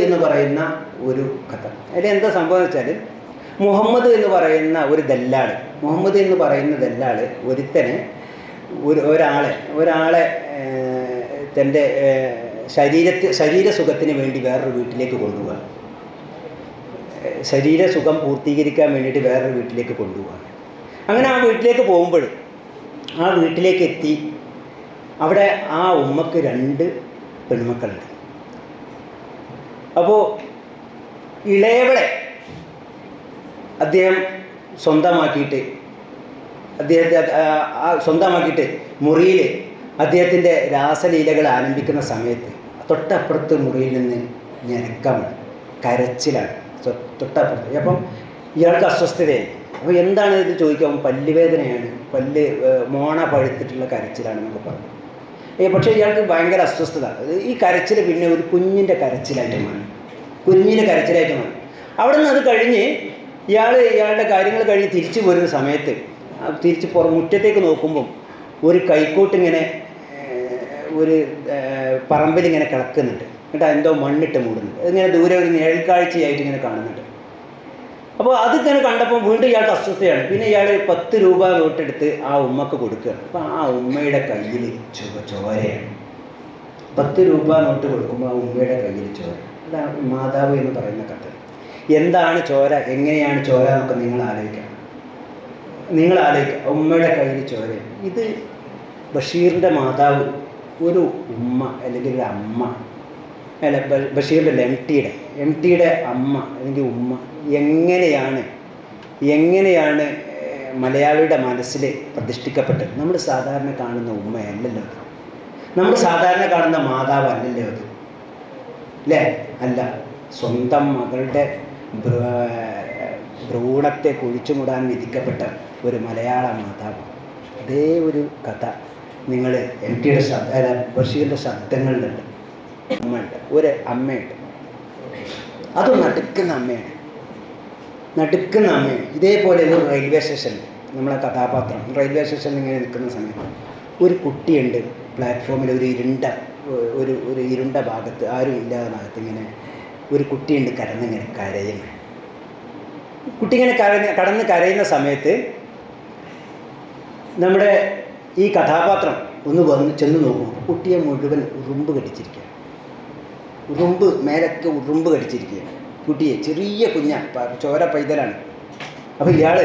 എന്ന് പറയുന്ന ഒരു കഥ. അതിൽ എന്താ സംഭവം വെച്ചാൽ, മുഹമ്മദ് എന്ന് പറയുന്ന ദല്ലാൾ ഒരാളെ തൻ്റെ ശരീരസുഖത്തിന് വേണ്ടി വേറൊരു വീട്ടിലേക്ക് കൊണ്ടുപോവുക. ശരീരസുഖം പൂർത്തീകരിക്കാൻ വേണ്ടിയിട്ട് വേറൊരു വീട്ടിലേക്ക് കൊണ്ടുപോവുക. അങ്ങനെ ആ വീട്ടിലേക്ക് പോകുമ്പോൾ ആ വീട്ടിലേക്ക് എത്തി അവിടെ ആ ഉമ്മക്ക് 2 പെൺമക്കളുണ്ട്. അപ്പോൾ ഇളയവളെ അദ്ദേഹം സ്വന്തമാക്കിയിട്ട് മുറിയിൽ അദ്ദേഹത്തിൻ്റെ രാസലീലകൾ ആരംഭിക്കുന്ന സമയത്ത് തൊട്ടപ്പുറത്ത് മുറിയിൽ നിന്ന് ഞരക്കമാണ്, കരച്ചിലാണ് തൊട്ടപ്പുറത്ത്. അപ്പം ഇയാൾക്ക് അസ്വസ്ഥതയായി. അപ്പോൾ എന്താണ് ഇത് ചോദിക്കാൻ, പല്ലുവേദനയാണ്, മോണ പഴുത്തിട്ടുള്ള കരച്ചിലാണെന്നൊക്കെ പറഞ്ഞു. പക്ഷേ ഇയാൾക്ക് ഭയങ്കര അസ്വസ്ഥത. ഈ കരച്ചിൽ പിന്നെ ഒരു കുഞ്ഞിൻ്റെ കരച്ചിലായിട്ട് മാറി. അവിടെ നിന്ന് അത് കഴിഞ്ഞ് ഇയാളുടെ കാര്യങ്ങൾ കഴിഞ്ഞ് തിരിച്ചു പോരുന്ന സമയത്ത് മുറ്റത്തേക്ക് നോക്കുമ്പം ഒരു കൈക്കോട്ടിങ്ങനെ ഒരു പറമ്പിലിങ്ങനെ കിടക്കുന്നുണ്ട്. എന്നിട്ട് എന്തോ മണ്ണിട്ട് മൂടുന്നുണ്ട്. അതിങ്ങനെ ദൂരെ ഒരു നിഴൽക്കാഴ്ചയായിട്ട് ഇങ്ങനെ കാണുന്നുണ്ട്. അപ്പോൾ അതിങ്ങനെ കണ്ടപ്പോൾ വീണ്ടും ഇയാൾക്ക് അസ്വസ്ഥയാണ്. പിന്നെ ഇയാൾ 10 രൂപ നോട്ടെടുത്ത് ആ ഉമ്മക്ക് കൊടുക്കുകയാണ്. അപ്പോൾ ആ ഉമ്മയുടെ കയ്യിൽ ചോരയാണ്. 10 രൂപ നോട്ട് കൊടുക്കുമ്പോൾ ആ ഉമ്മയുടെ കയ്യിൽ ചോര. അതാണ് മാതാവ് എന്ന് പറയുന്ന കഥ. എന്താണ് ചോര, എങ്ങനെയാണ് ചോര എന്നൊക്കെ നിങ്ങൾ ആലോചിക്കുക. ഉമ്മയുടെ കയ്യിൽ ചോരയാണ്. ഇത് ബഷീറിൻ്റെ മാതാവ്, ഒരു ഉമ്മ അല്ലെങ്കിൽ ഒരു അമ്മ, അല്ല ബഷീറിൻ്റെ MTയുടെ അമ്മ അല്ലെങ്കിൽ ഉമ്മ എങ്ങനെയാണ് മലയാളിയുടെ മനസ്സിൽ പ്രതിഷ്ഠിക്കപ്പെട്ടത്. നമ്മൾ സാധാരണ കാണുന്ന ഉമ്മയല്ലല്ലോ അത്, നമ്മൾ സാധാരണ കാണുന്ന മാതാവ് അല്ലല്ലോ അത്, അല്ലേ? അല്ല, സ്വന്തം മകളുടെ ഭ്രൂണത്തെ കുഴിച്ചുമൂടാൻ വിധിക്കപ്പെട്ട ഒരു മലയാള മാതാവ്. അതേ ഒരു കഥ നിങ്ങൾ എം ടിയുടെ ബഷീറിൻ്റെ ശബ്ദങ്ങളിലുണ്ട്. അമ്മയുണ്ട്, ഒരു അമ്മയുണ്ട്, അത് നടുക്കുന്ന അമ്മയാണ്. ഇതേപോലെ ഒരു റെയിൽവേ സ്റ്റേഷനിൽ നമ്മളെ കഥാപാത്രം റെയിൽവേ സ്റ്റേഷനിൽ ഇങ്ങനെ നിൽക്കുന്ന സമയത്ത് ഒരു കുട്ടിയുണ്ട് പ്ലാറ്റ്ഫോമിൽ, ഒരു ഇരുണ്ട ഭാഗത്ത്, ആരും ഇല്ലാത്ത ഭാഗത്ത് ഇങ്ങനെ ഒരു കുട്ടിയുണ്ട് കരഞ്ഞിങ്ങനെ കരയുന്നത്. കുട്ടി ഇങ്ങനെ കടന്ന് കരയുന്ന സമയത്ത് നമ്മുടെ ഈ കഥാപാത്രം ഒന്ന് ചെന്ന് നോക്കും. കുട്ടിയെ മുഴുവൻ ഉറുമ്പ് കടിച്ചിരിക്കുക, മേലൊക്കെ ഉറുമ്പ് കടിച്ചിരിക്കുകയാണ്. കുട്ടിയെ ചെറിയ ചോര പൈതലാണ്. അപ്പോൾ ഇയാൾ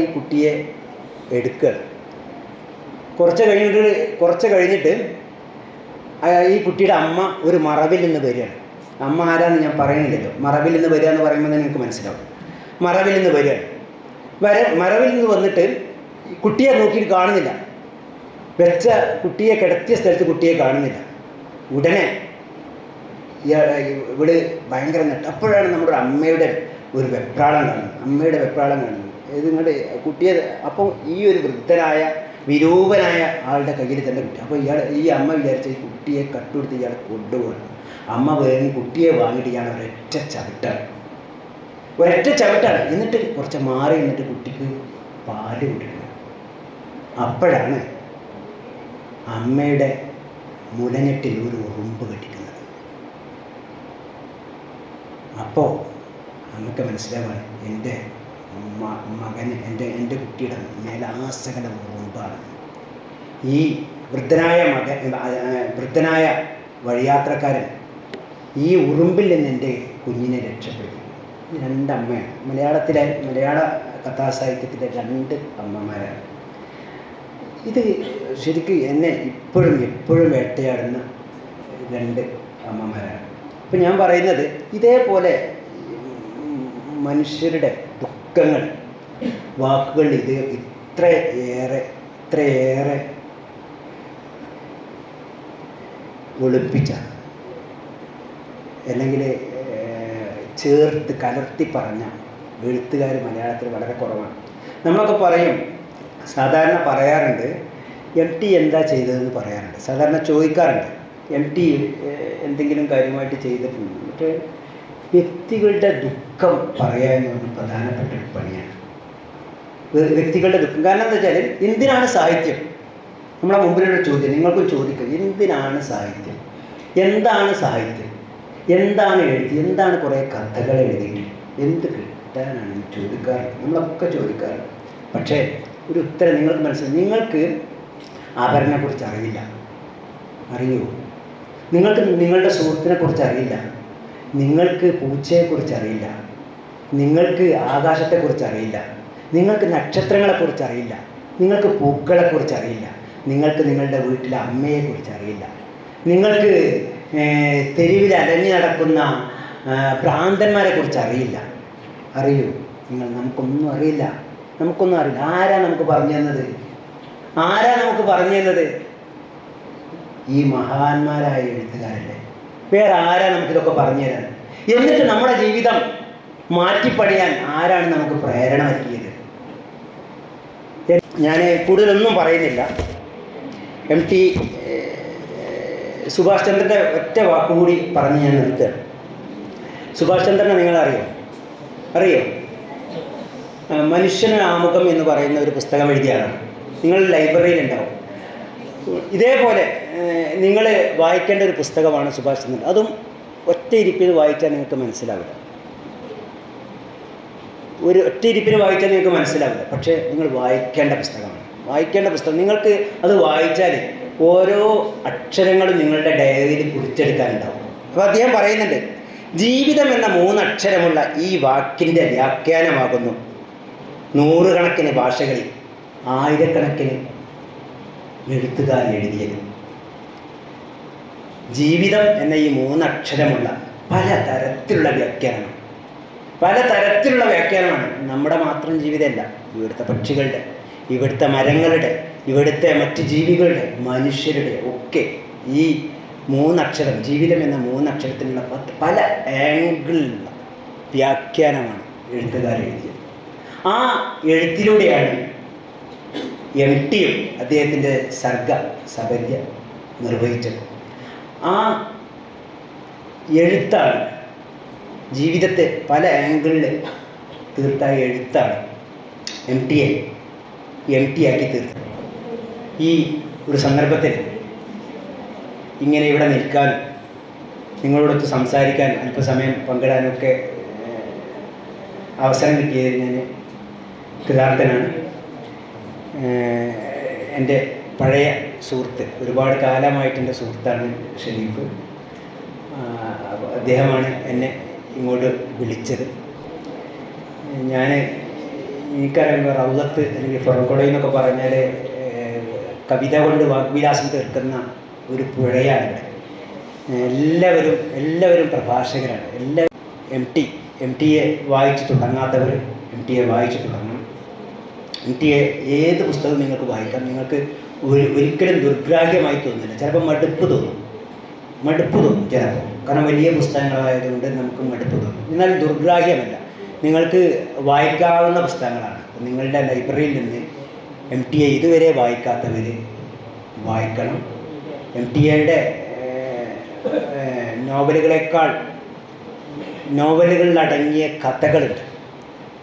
ഈ കുട്ടിയെ എടുക്കുകയാണ്. കുറച്ച് കഴിഞ്ഞിട്ട് ഈ കുട്ടിയുടെ അമ്മ ഒരു മറവിൽ നിന്ന് വരികയാണ്. അമ്മ ആരാന്ന് ഞാൻ പറയുന്നില്ലല്ലോ. മറവിൽ നിന്ന് വരിക എന്ന് പറയുമ്പോൾ തന്നെ നിങ്ങൾക്ക് മനസ്സിലാവും. മറവിൽ നിന്ന് വരികയാണ്. മറവിൽ നിന്ന് വന്നിട്ട് കുട്ടിയെ നോക്കിയിട്ട് കാണുന്നില്ല. കുട്ടിയെ കിടത്തിയ സ്ഥലത്ത് കുട്ടിയെ കാണുന്നില്ല. ഉടനെ ഇവിടെ ഭയങ്കര അപ്പോഴാണ് നമ്മുടെ അമ്മയുടെ ഒരു വെപ്രാളം കാണുന്നത്. ഇതിങ്ങോട്ട് കുട്ടിയെ, അപ്പോൾ ഈ ഒരു വൃദ്ധനായ വിരൂപനായ ആളുടെ കയ്യിൽ തന്നെ കുട്ടി. അപ്പോൾ ഈ അമ്മ വിചാരിച്ച ഈ കുട്ടിയെ കട്ടുകൊടുത്ത് ഇയാളെ കൊണ്ടുപോകണം. അമ്മ വേഗം കുട്ടിയെ വാങ്ങിയിട്ട് ഇയാൾ ഒരൊറ്റ ചവിട്ടാണ്. എന്നിട്ട് കുറച്ച് മാറി നിന്നിട്ട് കുട്ടിക്ക് പാല് കുടിക്കണം. അപ്പോഴാണ് അമ്മയുടെ മുലഞ്ഞെട്ടിൽ ഒരു ഉറുമ്പ് കെട്ടിക്കുന്നത്. അപ്പോൾ അമ്മയ്ക്ക് മനസ്സിലാവാണ് എൻ്റെ മകന്, എൻ്റെ കുട്ടിയുടെ മേലാസകല ഉറുമ്പാണ്. ഈ വൃദ്ധനായ വഴിയാത്രക്കാരൻ ഈ ഉറുമ്പിൽ നിന്ന് എൻ്റെ കുഞ്ഞിനെ രക്ഷപ്പെടുത്തി. രണ്ടമ്മയാണ്. മലയാള കഥാസാഹിത്യത്തിലെ 2 അമ്മമാരാണ്. ഇത് ശരിക്കും എന്നെ എപ്പോഴും വേട്ടയാടുന്ന 2 അമ്മമാരാണ്. അപ്പം ഞാൻ പറയുന്നത് ഇതേപോലെ മനുഷ്യരുടെ ദുഃഖങ്ങൾ വാക്കുകൾ ഇത്രയേറെ ഒളിപ്പിച്ച അല്ലെങ്കിൽ ചേർത്ത് കലർത്തി പറഞ്ഞ എഴുത്തുകാർ മലയാളത്തിൽ വളരെ കുറവാണ്. നമ്മളൊക്കെ പറയും, സാധാരണ പറയാറുണ്ട് എം ടി എന്താ ചെയ്തതെന്ന് പറയാറുണ്ട്. സാധാരണ ചോദിക്കാറുണ്ട് എം ടി എന്തെങ്കിലും കാര്യമായിട്ട് ചെയ്തിട്ടുണ്ട്. പക്ഷേ വ്യക്തികളുടെ ദുഃഖം പറയുക എന്നൊരു പ്രധാനപ്പെട്ട ഒരു പണിയാണ്. വ്യക്തികളുടെ ദുഃഖം. കാരണം എന്താ വെച്ചാൽ എന്തിനാണ് സാഹിത്യം? നമ്മളെ മുമ്പിലുള്ള ചോദ്യം നിങ്ങൾക്കും ചോദിക്കുക. എന്തിനാണ് സാഹിത്യം? എന്താണ് സാഹിത്യം? എന്താണ് എഴുതി? എന്താണ് കുറേ കഥകൾ എഴുതിയിട്ട് എന്ത് കിട്ടാനാണ് ചോദിക്കാറുണ്ട്. നമ്മളൊക്കെ ചോദിക്കാറുണ്ട്. പക്ഷേ ഒരു ഉത്തരം നിങ്ങൾക്ക് മനസ്സിലായി. നിങ്ങൾക്ക് ആഭരണത്തെക്കുറിച്ച് അറിയില്ല, അറിയോ? നിങ്ങൾക്ക് നിങ്ങളുടെ സുഹൃത്തിനെ കുറിച്ച് അറിയില്ല, നിങ്ങൾക്ക് പൂച്ചയെക്കുറിച്ച് അറിയില്ല, നിങ്ങൾക്ക് ആകാശത്തെക്കുറിച്ച് അറിയില്ല, നിങ്ങൾക്ക് നക്ഷത്രങ്ങളെക്കുറിച്ച് അറിയില്ല, നിങ്ങൾക്ക് പൂക്കളെക്കുറിച്ച് അറിയില്ല, നിങ്ങൾക്ക് നിങ്ങളുടെ വീട്ടിലെ അമ്മയെക്കുറിച്ച് അറിയില്ല, നിങ്ങൾക്ക് തെരുവിൽ അലഞ്ഞു നടക്കുന്ന ഭ്രാന്തന്മാരെ കുറിച്ച് അറിയില്ല. അറിയൂ? നമുക്കൊന്നും അറിയില്ല. ആരാ നമുക്ക് പറഞ്ഞു തന്നത്? ഈ മഹാന്മാരായ എഴുത്തുകാരല്ലേ. വേറെ ആരാ നമുക്കിതൊക്കെ പറഞ്ഞു തരാൻ? എന്നിട്ട് നമ്മുടെ ജീവിതം മാറ്റിപ്പണിയാൻ ആരാണ് നമുക്ക് പ്രേരണ നൽകിയത്? ഞാൻ കൂടുതലൊന്നും പറയുന്നില്ല. എം ടി സുഭാഷ് ചന്ദ്രൻ്റെ ഒറ്റ വാക്കുകൂടി പറഞ്ഞ് ഞാൻ നിർത്തുകയാണ്. സുഭാഷ് ചന്ദ്രനെ നിങ്ങളറിയോ? മനുഷ്യന് ആമുഖം എന്ന് പറയുന്ന ഒരു പുസ്തകം എഴുതിയാണ്. നിങ്ങൾ ലൈബ്രറിയിലുണ്ടാവും. ഇതേപോലെ നിങ്ങൾ വായിക്കേണ്ട ഒരു പുസ്തകമാണ് സുഭാഷ് ചന്ദ്രൻ. അതും ഒറ്റ ഇരിപ്പിൽ വായിച്ചാൽ നിങ്ങൾക്ക് മനസ്സിലാവില്ല. പക്ഷേ നിങ്ങൾ വായിക്കേണ്ട പുസ്തകമാണ്. നിങ്ങൾക്ക് അത് വായിച്ചാൽ ഓരോ അക്ഷരങ്ങളും നിങ്ങളുടെ ഡയറിയിൽ കുറിച്ചെടുക്കാനുണ്ടാവും. അപ്പോൾ അദ്ദേഹം പറയുന്നുണ്ട്, ജീവിതം എന്ന 3 അക്ഷരമുള്ള ഈ വാക്കിൻ്റെ വ്യാഖ്യാനമാകുന്നു നൂറുകണക്കിന് ഭാഷകളിൽ ആയിരക്കണക്കിന് എഴുത്തുകാർ എഴുതിയത്. ജീവിതം എന്ന ഈ 3 അക്ഷരമുള്ള പലതരത്തിലുള്ള വ്യാഖ്യാനമാണ്. നമ്മുടെ മാത്രം ജീവിതമല്ല, ഇവിടുത്തെ പക്ഷികളുടെ, ഇവിടുത്തെ മരങ്ങളുടെ, ഇവിടുത്തെ മറ്റ് ജീവികളുടെ, മനുഷ്യരുടെ ഒക്കെ ഈ 3 അക്ഷരം, ജീവിതം എന്ന 3 അക്ഷരത്തിലുള്ള പല ആംഗിളിലുള്ള വ്യാഖ്യാനമാണ് എഴുത്തുകാരൻ എഴുതിയത്. ആ എഴുത്തിലൂടെയാണ് എം ടിയും അദ്ദേഹത്തിൻ്റെ സർഗ സബര്യ നിർവഹിച്ചത്. ആ എഴുത്താണ് ജീവിതത്തെ പല ആംഗിളിൽ തീർത്തായ എഴുത്താണ് എം ടിയെ എം ടി ആക്കി തീർത്തത്. ഈ ഒരു സന്ദർഭത്തിൽ ഇങ്ങനെ ഇവിടെ നിൽക്കാനും നിങ്ങളോടൊത്ത് സംസാരിക്കാനും അല്പസമയം പങ്കിടാനൊക്കെ അവസരം കിട്ടിയതിൽ ഞാൻ കൃതാർത്ഥനാണ്. എൻ്റെ പഴയ സുഹൃത്ത്, ഒരുപാട് കാലമായിട്ട് എൻ്റെ സുഹൃത്താണ് ഷെരീഫ്. അദ്ദേഹമാണ് എന്നെ ഇങ്ങോട്ട് വിളിച്ചത്. ഞാൻ എനിക്കറിയാം റൗലത്ത് അല്ലെങ്കിൽ ഫറക്കോളി എന്നൊക്കെ പറഞ്ഞാൽ കവിത കൊണ്ട് വാഗ്വിലാസം തീർക്കുന്ന ഒരു പുഴയാണ് ഇവിടെ. എല്ലാവരും പ്രഭാഷകരാണ്. എം ടിയെ വായിച്ചു തുടങ്ങാത്തവർ എം ടിയെ വായിച്ചു തുടങ്ങണം. എം ടിയെ ഏത് പുസ്തകവും നിങ്ങൾക്ക് വായിക്കാം. നിങ്ങൾക്ക് ഒരിക്കലും ദുർഗ്രാഹ്യമായി തോന്നില്ല. ചിലപ്പോൾ മടുപ്പ് തോന്നും ചിലപ്പോൾ, കാരണം വലിയ പുസ്തകങ്ങളായതുകൊണ്ട് നമുക്ക് മടുപ്പ് തോന്നും. എന്നാൽ ദുർഗ്രാഹ്യമല്ല, നിങ്ങൾക്ക് വായിക്കാവുന്ന പുസ്തകങ്ങളാണ്. നിങ്ങളുടെ ലൈബ്രറിയിൽ നിന്ന് എം ടിയെ ഇതുവരെ വായിക്കാത്തവർ വായിക്കണം. എം ടി എയുടെ നോവലുകളിലടങ്ങിയ കഥകളുണ്ട്.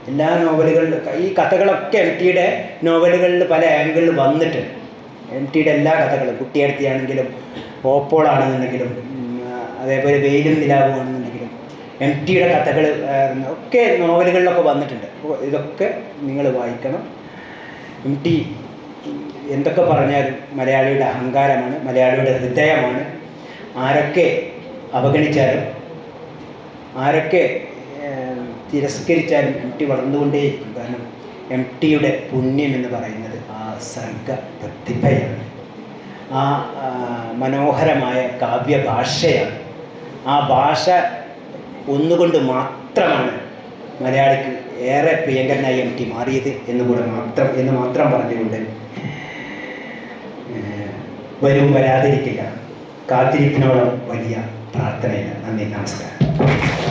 എല്ലാ നോവലുകളിലും ഈ കഥകളൊക്കെ എം ടിയുടെ നോവലുകളിൽ പല ആംഗിളിൽ വന്നിട്ടുണ്ട്. എം ടിയുടെ എല്ലാ കഥകളും, കുട്ടിയെടുത്തിയാണെങ്കിലും ഓപ്പോളാണെന്നുണ്ടെങ്കിലും അതേപോലെ വെയിലും നിലാവും ആണെന്നുണ്ടെങ്കിലും എം ടിയുടെ കഥകൾ ഒക്കെ നോവലുകളിലൊക്കെ വന്നിട്ടുണ്ട്. അപ്പോൾ ഇതൊക്കെ നിങ്ങൾ വായിക്കണം. എം ടി എന്തൊക്കെ പറഞ്ഞാലും മലയാളിയുടെ അഹങ്കാരമാണ്, മലയാളിയുടെ ഹൃദയമാണ്. ആരൊക്കെ അവഗണിച്ചാലും ആരൊക്കെ തിരസ്കരിച്ചാലും എം ടി വളർന്നുകൊണ്ടേയിരിക്കും. കാരണം എം ടിയുടെ പുണ്യം എന്ന് പറയുന്നത് ആ സർഗ പ്രതിഭയാണ്, ആ മനോഹരമായ കാവ്യഭാഷയാണ്. ആ ഭാഷ ഒന്നുകൊണ്ട് മാത്രമാണ് മലയാളിക്ക് ഏറെ പ്രിയങ്കരനായി എം ടി മാറിയത് എന്ന് മാത്രം പറഞ്ഞുകൊണ്ട് വരും വരാതിരിക്കില്ല, കാത്തിരിപ്പിനോളം വലിയ പ്രാർത്ഥനയില്ല. നന്ദി, നമസ്കാരം.